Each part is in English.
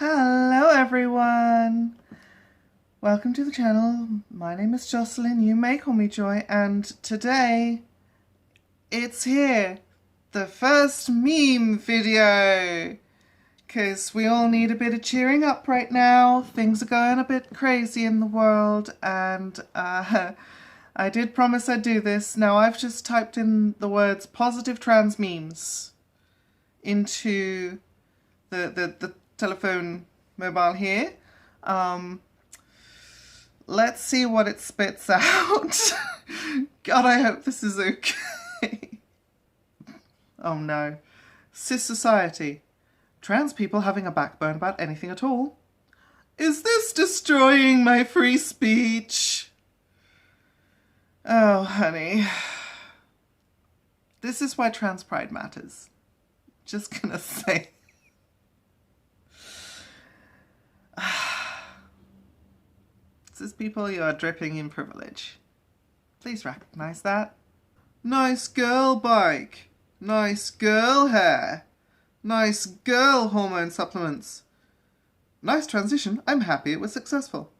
Hello everyone! Welcome to the channel. My name is Jocelyn, you may call me Joy, and today it's here, the first meme video, because we all need a bit of cheering up right now. Things are going a bit crazy in the world, and I did promise I'd do this. Now I've just typed in the words positive trans memes into the telephone mobile here. Let's see what it spits out. God, I hope this is okay. Oh no. Cis society. Trans people having a backbone about anything at all. Is this destroying my free speech? Oh, honey. This is why trans pride matters. Just gonna say. Cis people, you are dripping in privilege. Please recognize that. Nice girl bike. Nice girl hair. Nice girl hormone supplements. Nice transition. I'm happy it was successful.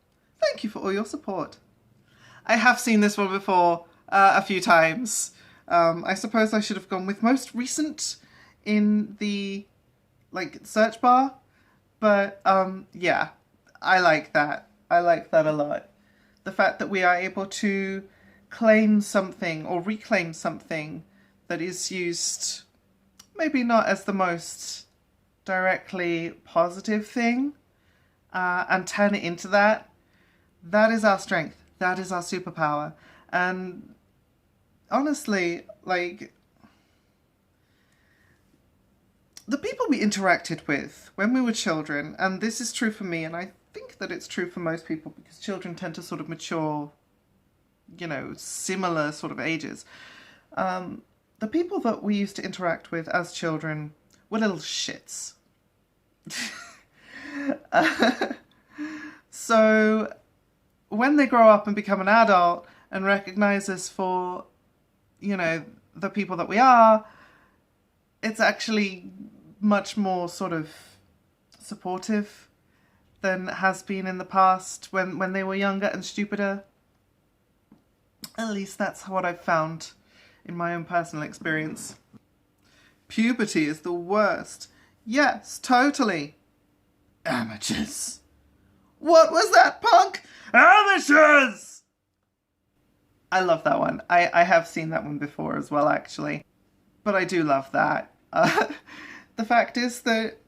Thank you for all your support. I have seen this one before a few times. I suppose I should have gone with most recent in the search bar. But yeah, I like that. I like that a lot. The fact that we are able to claim something or reclaim something that is used maybe not as the most directly positive thing and turn it into that. That is our strength. That is our superpower. And honestly, the people we interacted with when we were children, and this is true for me, and I think that it's true for most people because children tend to sort of mature, similar sort of ages. The people that we used to interact with as children were little shits. So when they grow up and become an adult and recognize us for, the people that we are, it's actually much more sort of supportive than has been in the past when they were younger and stupider. At least that's what I've found in my own personal experience. Puberty is the worst. Yes, totally. Amateurs. What was that, punk? Amateurs! I love that one. I have seen that one before as well, actually. But I do love that. The fact is that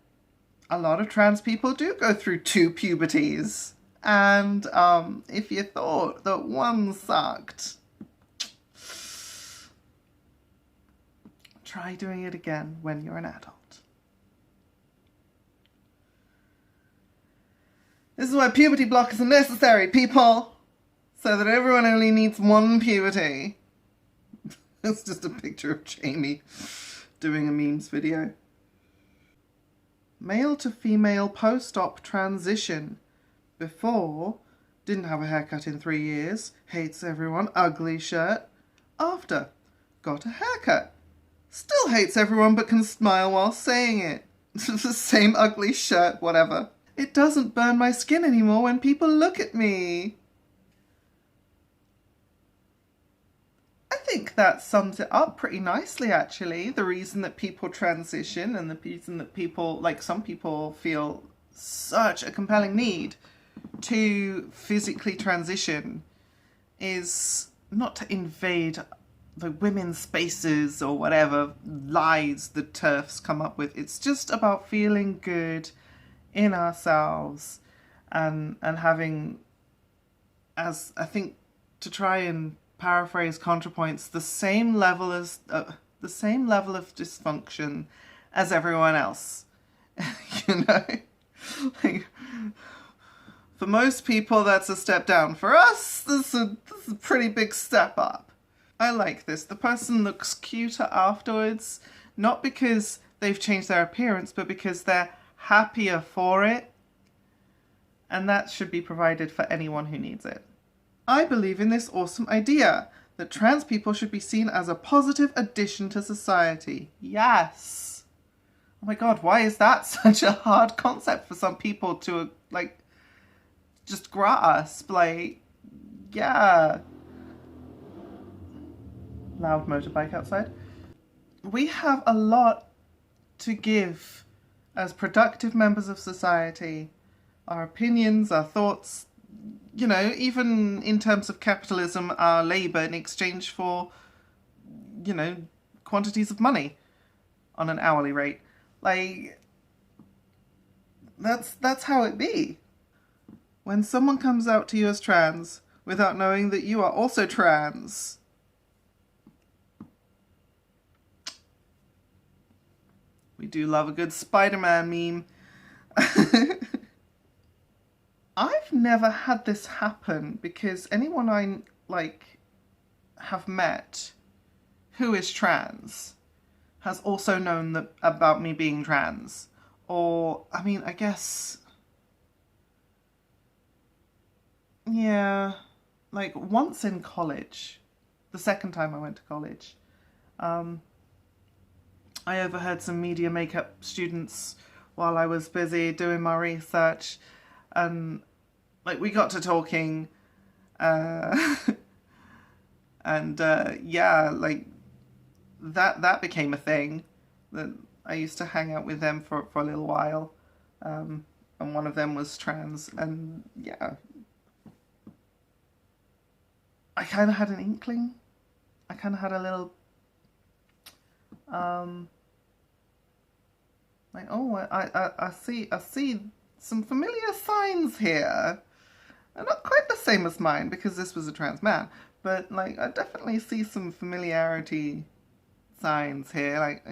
a lot of trans people do go through 2 puberties. And if you thought that one sucked, try doing it again when you're an adult. This is why puberty blockers are necessary, people. So that everyone only needs one puberty. It's just a picture of Jamie doing a memes video. Male to female post-op transition. Before, didn't have a haircut in 3 years, hates everyone, ugly shirt. After, got a haircut. Still hates everyone but can smile while saying it. The same ugly shirt, whatever. It doesn't burn my skin anymore when people look at me. I think that sums it up pretty nicely, actually. The reason that people transition and the reason that people, some people feel such a compelling need to physically transition is not to invade the women's spaces or whatever lies the TERFs come up with. It's just about feeling good in ourselves and having, as I think, to try and paraphrase ContraPoints, the same level of dysfunction as everyone else. For most people that's a step down. For us, this is a pretty big step up. I like this. The person looks cuter afterwards, not because they've changed their appearance, but because they're happier for it. And that should be provided for anyone who needs it. I believe in this awesome idea that trans people should be seen as a positive addition to society. Yes. Oh my God, why is that such a hard concept for some people to, like, just grasp? Like, yeah. Loud motorbike outside. We have a lot to give as productive members of society. Our opinions, our thoughts, you know, even in terms of capitalism, our labour in exchange for, you know, quantities of money on an hourly rate. Like, that's how it be. When someone comes out to you as trans without knowing that you are also trans, we do love a good SpiderMan meme. I've never had this happen because anyone I, like, have met who is trans has also known that about me being trans. Or, I mean, I guess, yeah, like once in college, the second time I went to college, I overheard some media makeup students while I was busy doing my research, and like we got to talking, and yeah, like that became a thing. That I used to hang out with them for a little while, and one of them was trans, and yeah, I kind of had an inkling. I kind of had a little, like, oh, I see some familiar signs here. They're not quite the same as mine because this was a trans man, but like I definitely see some familiarity signs here. Like,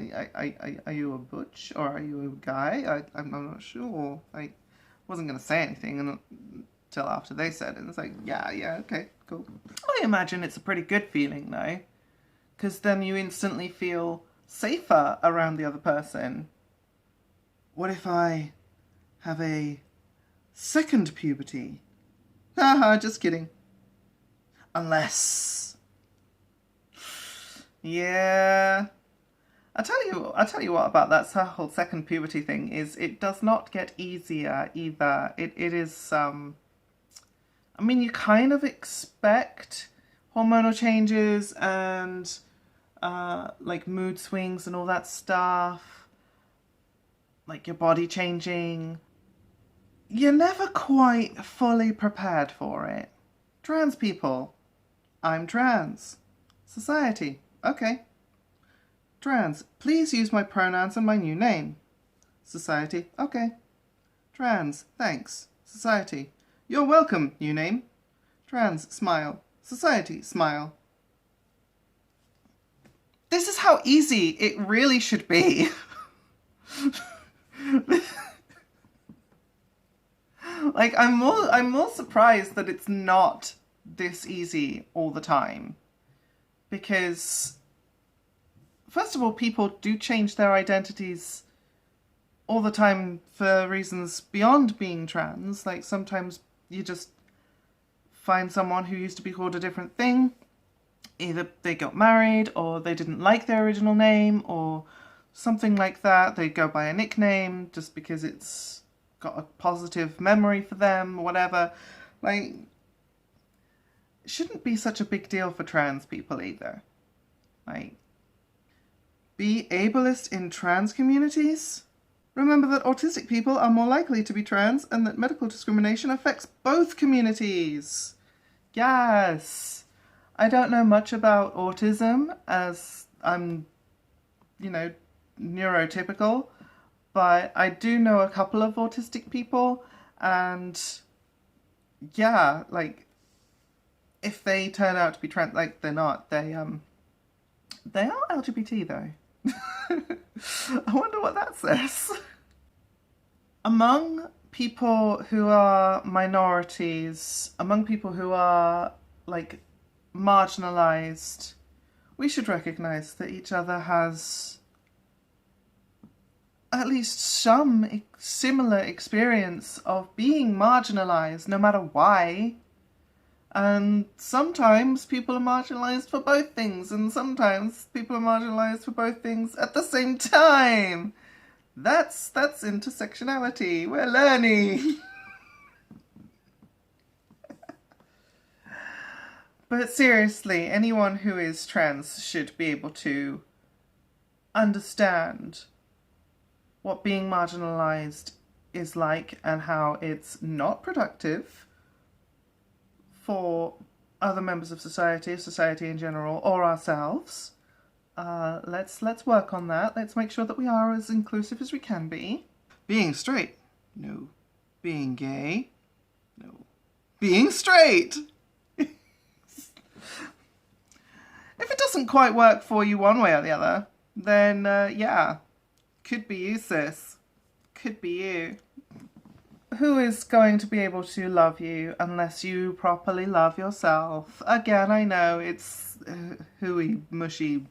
are you a butch or are you a guy? I'm not sure. Like, wasn't gonna say anything until after they said it. And it's like, yeah, okay, cool. I imagine it's a pretty good feeling though, because then you instantly feel safer around the other person. What if I have a second puberty? Haha, just kidding. Unless, yeah, I'll tell you what about that whole second puberty thing is it does not get easier either. It is I mean, you kind of expect hormonal changes and like mood swings and all that stuff, like your body changing. You're never quite fully prepared for it. Trans people. I'm trans. Society. Okay. Trans. Please use my pronouns and my new name. Society. Okay. Trans. Thanks. Society. You're welcome, new name. Trans. Smile. Society. Smile. This is how easy it really should be. Like, I'm more surprised that it's not this easy all the time. Because, first of all, people do change their identities all the time for reasons beyond being trans. Like, sometimes you just find someone who used to be called a different thing. Either they got married, or they didn't like their original name, or something like that. They go by a nickname just because it's got a positive memory for them, or whatever. Like, it shouldn't be such a big deal for trans people either. Like, be ableist in trans communities? Remember that autistic people are more likely to be trans and that medical discrimination affects both communities. Yes! I don't know much about autism as I'm, you know, neurotypical, but I do know a couple of autistic people, and yeah, like, if they turn out to be trans, like, they're not, they are LGBT though. I wonder what that says. Among people who are minorities, among people who are, like, marginalised, we should recognise that each other has at least some similar experience of being marginalised, no matter why. And sometimes people are marginalised for both things, and sometimes people are marginalised for both things at the same time. That's intersectionality. We're learning. But seriously, anyone who is trans should be able to understand what being marginalized is like and how it's not productive for other members of society in general, or ourselves. Let's work on that. Let's make sure that we are as inclusive as we can be. Being straight? No. Being gay? No. Being straight? If it doesn't quite work for you one way or the other, then yeah, could be you, sis. Could be you. Who is going to be able to love you unless you properly love yourself? Again, I know it's hooey, mushy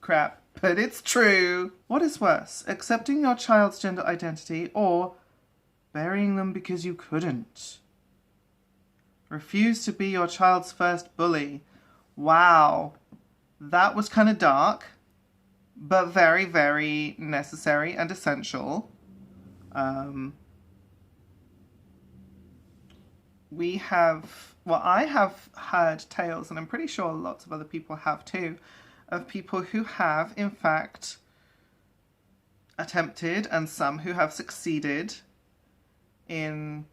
crap, but it's true. What is worse, accepting your child's gender identity or burying them because you couldn't? Refuse to be your child's first bully. Wow, that was kind of dark, but very, very necessary and essential. I have heard tales, and I'm pretty sure lots of other people have too, of people who have, in fact, attempted, and some who have succeeded in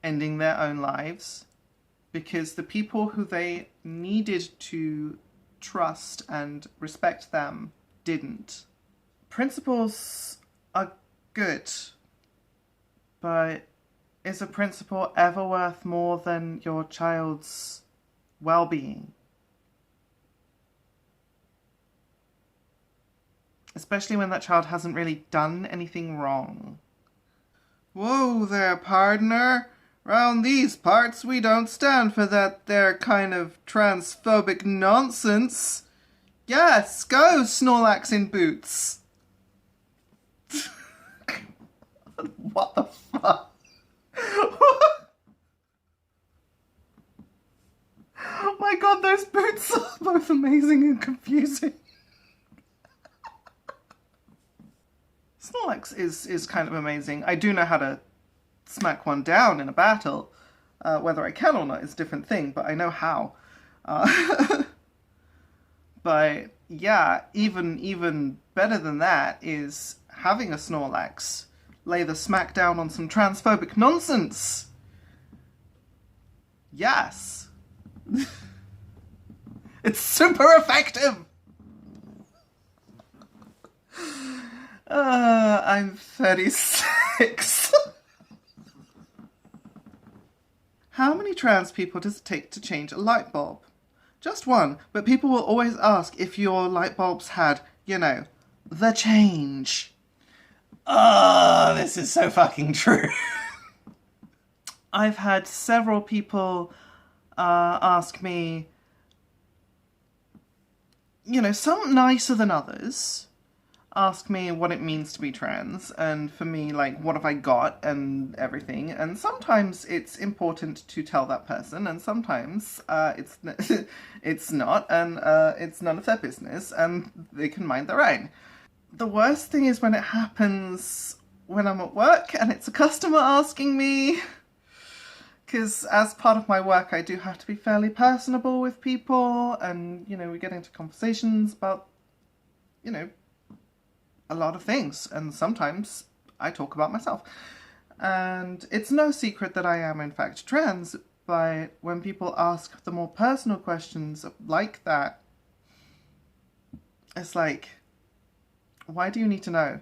ending their own lives because the people who they needed to trust and respect them didn't. Principles are good, but is a principle ever worth more than your child's well-being? Especially when that child hasn't really done anything wrong. Whoa there, partner. Round these parts, we don't stand for that there kind of transphobic nonsense. Yes, go, Snorlax in boots. What the fuck? Oh my god, those boots are both amazing and confusing. Snorlax is kind of amazing. I do know how to smack one down in a battle. Whether I can or not is a different thing, but I know how. But yeah, even better than that is having a Snorlax lay the smack down on some transphobic nonsense. Yes. It's super effective. I'm 36. How many trans people does it take to change a light bulb? Just one, but people will always ask if your light bulbs had, you know, the change. Oh, this is so fucking true. I've had several people ask me, you know, some nicer than others, ask me what it means to be trans, and for me, like, what have I got and everything, and sometimes it's important to tell that person, and sometimes it's not, and it's none of their business, and they can mind their own. The worst thing is when it happens when I'm at work and it's a customer asking me, because as part of my work I do have to be fairly personable with people, and, you know, we get into conversations about, you know, a lot of things, and sometimes I talk about myself. And it's no secret that I am in fact trans, but when people ask the more personal questions like that, it's like, why do you need to know?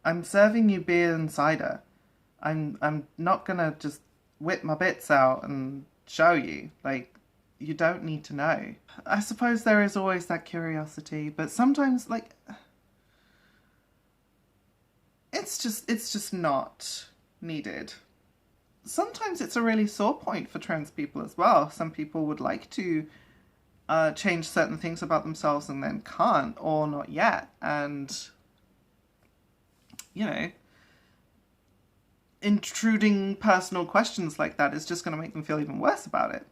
I'm serving you beer and cider. I'm not gonna just whip my bits out and show you. Like, you don't need to know. I suppose there is always that curiosity, but sometimes, like, it's just not needed. Sometimes it's a really sore point for trans people as well. Some people would like to change certain things about themselves and then can't, or not yet. And, you know, intruding personal questions like that is just going to make them feel even worse about it.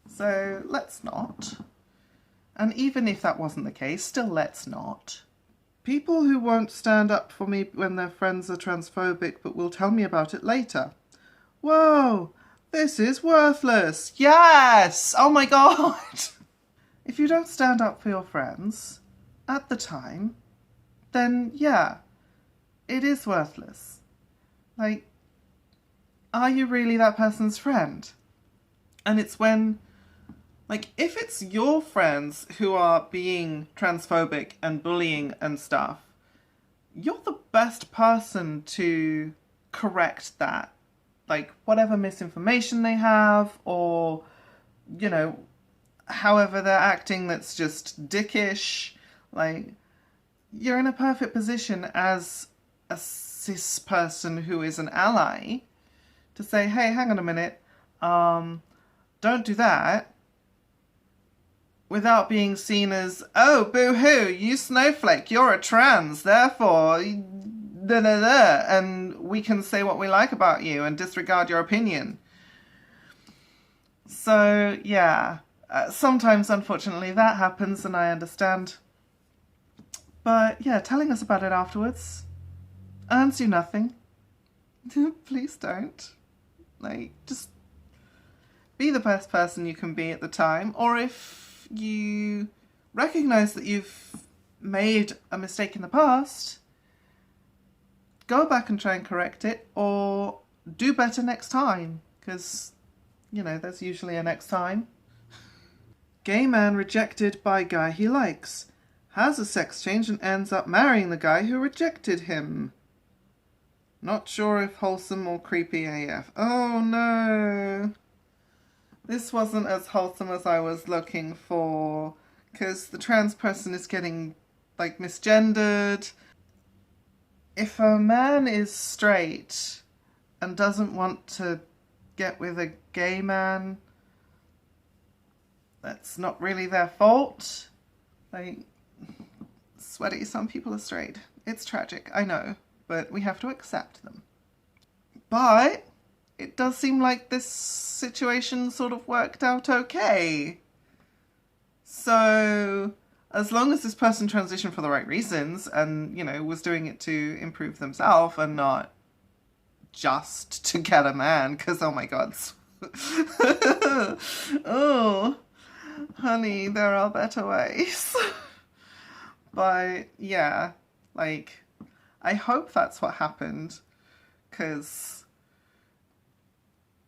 So let's not. And even if that wasn't the case, still let's not. People who won't stand up for me when their friends are transphobic but will tell me about it later. Whoa, this is worthless. Yes! Oh my god! If you don't stand up for your friends at the time, then yeah, it is worthless. Like, are you really that person's friend? And it's when, like, if it's your friends who are being transphobic and bullying and stuff, you're the best person to correct that. Like, whatever misinformation they have, or, you know, however they're acting that's just dickish, like, you're in a perfect position as a cis person who is an ally to say, hey, hang on a minute, don't do that, without being seen as, oh, boo-hoo, you snowflake, you're a trans, therefore, da-da-da, and we can say what we like about you and disregard your opinion. So, yeah, sometimes, unfortunately, that happens, and I understand. But, yeah, telling us about it afterwards earns you nothing. Please don't. Like, just be the best person you can be at the time, or if you recognise that you've made a mistake in the past, go back and try and correct it, or do better next time, because, you know, there's usually a next time. Gay man rejected by guy he likes. Has a sex change and ends up marrying the guy who rejected him. Not sure if wholesome or creepy AF. Oh no. This wasn't as wholesome as I was looking for, because the trans person is getting, like, misgendered. If a man is straight and doesn't want to get with a gay man, that's not really their fault. Like, sweaty, some people are straight. It's tragic, I know, but we have to accept them. But it does seem like this situation sort of worked out okay. So, as long as this person transitioned for the right reasons and, you know, was doing it to improve themselves and not just to get a man, because, oh my god. Oh, honey, there are better ways. But, yeah, like, I hope that's what happened, because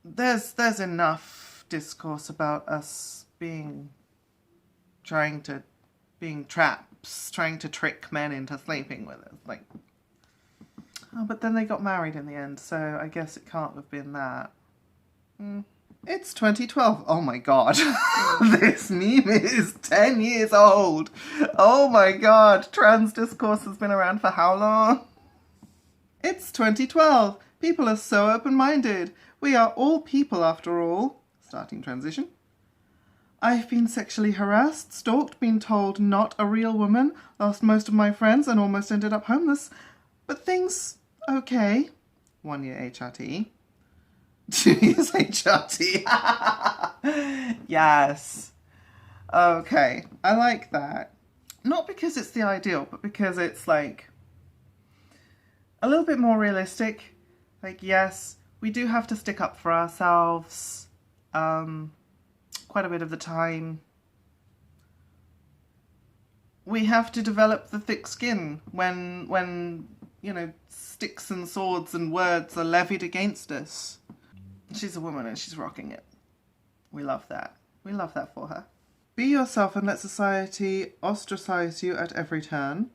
there's enough discourse about us being traps, trying to trick men into sleeping with us. Like, oh, but then they got married in the end, so I guess it can't have been that. It's 2012. Oh my god. This meme is 10 years old. Oh my god. Trans discourse has been around for how long? It's 2012. People are so open-minded. We are all people after all. Starting transition. I've been sexually harassed, stalked, been told not a real woman, lost most of my friends and almost ended up homeless. But things okay. 1 year HRT. 2 years HRT. Yes. Okay. I like that. Not because it's the ideal, but because it's like a little bit more realistic. Like, yes, we do have to stick up for ourselves quite a bit of the time. We have to develop the thick skin when you know, sticks and swords and words are levied against us. She's a woman and she's rocking it. We love that. We love that for her. Be yourself and let society ostracize you at every turn.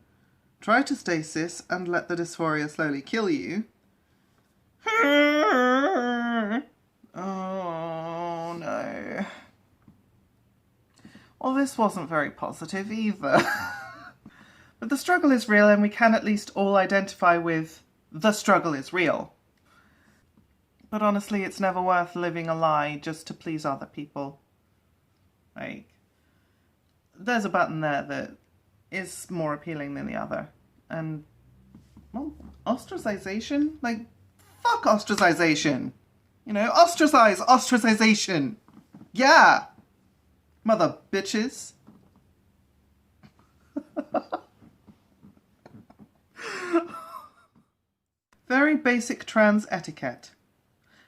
Try to stay cis and let the dysphoria slowly kill you. Oh no. Well, this wasn't very positive either. But the struggle is real and we can at least all identify with the struggle is real. But honestly, it's never worth living a lie just to please other people. Like, there's a button there that is more appealing than the other. And, well, ostracization? Like, fuck ostracization! You know, ostracization! Yeah! Mother bitches. Very basic trans etiquette.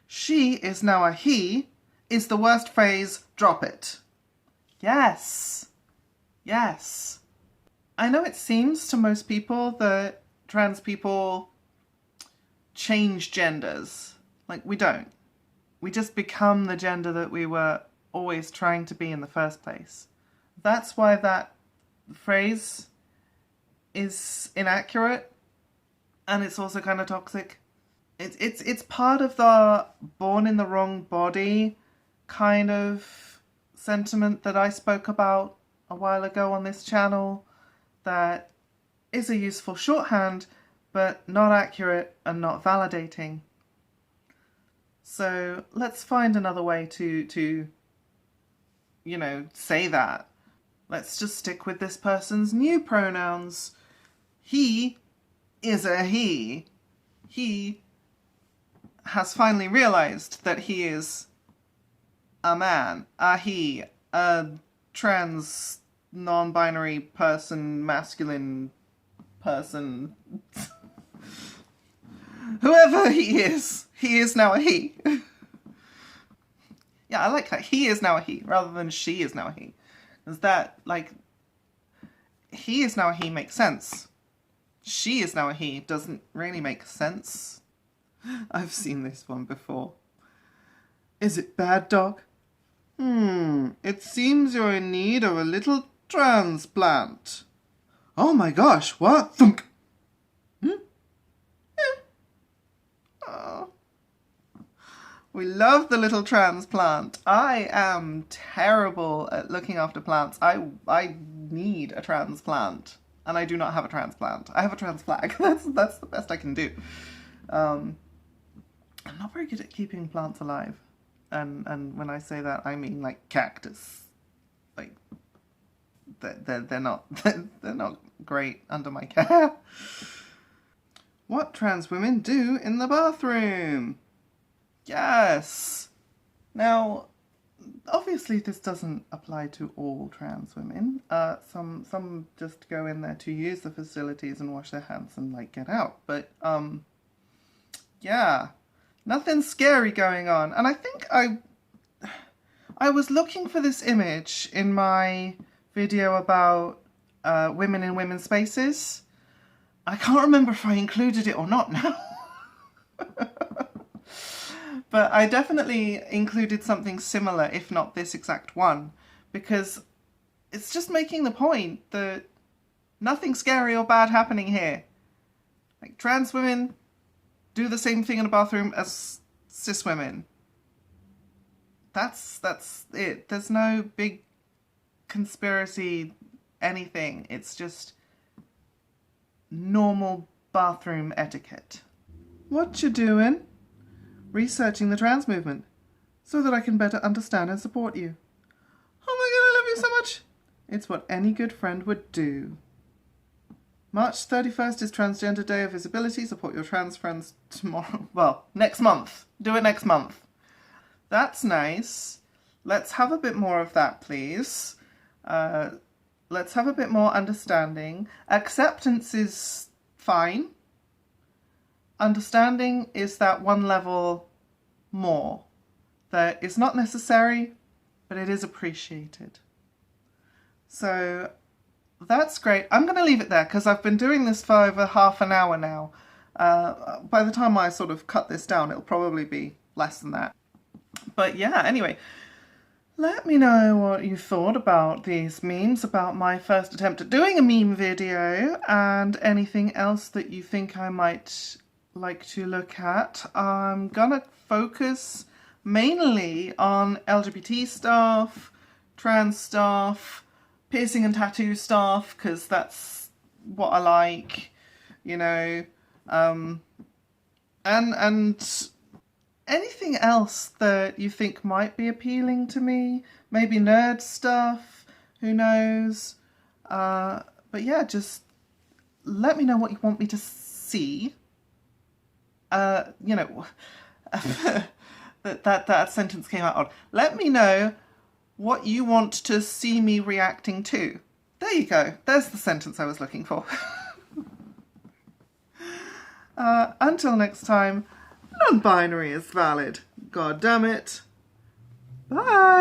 She is now a he is the worst phrase, drop it. Yes. Yes. I know it seems to most people that trans people change genders. Like, we don't. We just become the gender that we were always trying to be in the first place. That's why that phrase is inaccurate, and it's also kind of toxic. It's part of the born in the wrong body kind of sentiment that I spoke about a while ago on this channel, that is a useful shorthand, but not accurate and not validating. So let's find another way to you know, say that. Let's just stick with this person's new pronouns. He is a he. He has finally realized that he is a man, a he, a trans, non-binary person, masculine person. Whoever he is now a he. Yeah, I like that. He is now a he, rather than she is now a he. Because that, like, he is now a he makes sense. She is now a he doesn't really make sense. I've seen this one before. Is it bad, dog? It seems you're in need of a little transplant. Oh my gosh, what? Thunk. Oh. We love the little transplant. I am terrible at looking after plants. I need a transplant. And I do not have a transplant. I have a trans flag. That's the best I can do. I'm not very good at keeping plants alive. And when I say that, I mean like cactus. Like they're not they're not great under my care. What trans women do in the bathroom? Yes. Now, obviously this doesn't apply to all trans women. Some just go in there to use the facilities and wash their hands and like get out. But yeah, nothing scary going on. And I think I was looking for this image in my video about women in women's spaces. I can't remember if I included it or not now. But I definitely included something similar, if not this exact one, because it's just making the point that nothing scary or bad happening here. Like, trans women do the same thing in a bathroom as cis women. That's it. There's no big conspiracy anything. It's just normal bathroom etiquette. What you doing? Researching the trans movement so that I can better understand and support you. Oh my god, I love you so much. It's what any good friend would do. March 31st is Transgender Day of Visibility. Support your trans friends tomorrow. Well, next month. Do it next month. That's nice. Let's have a bit more of that, please. Let's have a bit more understanding. Acceptance is fine. Understanding is that one level more. That is not necessary, but it is appreciated. So that's great. I'm going to leave it there because I've been doing this for over half an hour now. By the time I sort of cut this down, it'll probably be less than that. But yeah, anyway, let me know what you thought about these memes, about my first attempt at doing a meme video, and anything else that you think I might like to look at. I'm gonna focus mainly on LGBT stuff, trans stuff, piercing and tattoo stuff, because that's what I like, you know, and anything else that you think might be appealing to me, maybe nerd stuff, who knows, but yeah, just let me know what you want me to see. You know, that sentence came out odd. Let me know what you want to see me reacting to. There you go. There's the sentence I was looking for. Until next time, non-binary is valid. God damn it. Bye.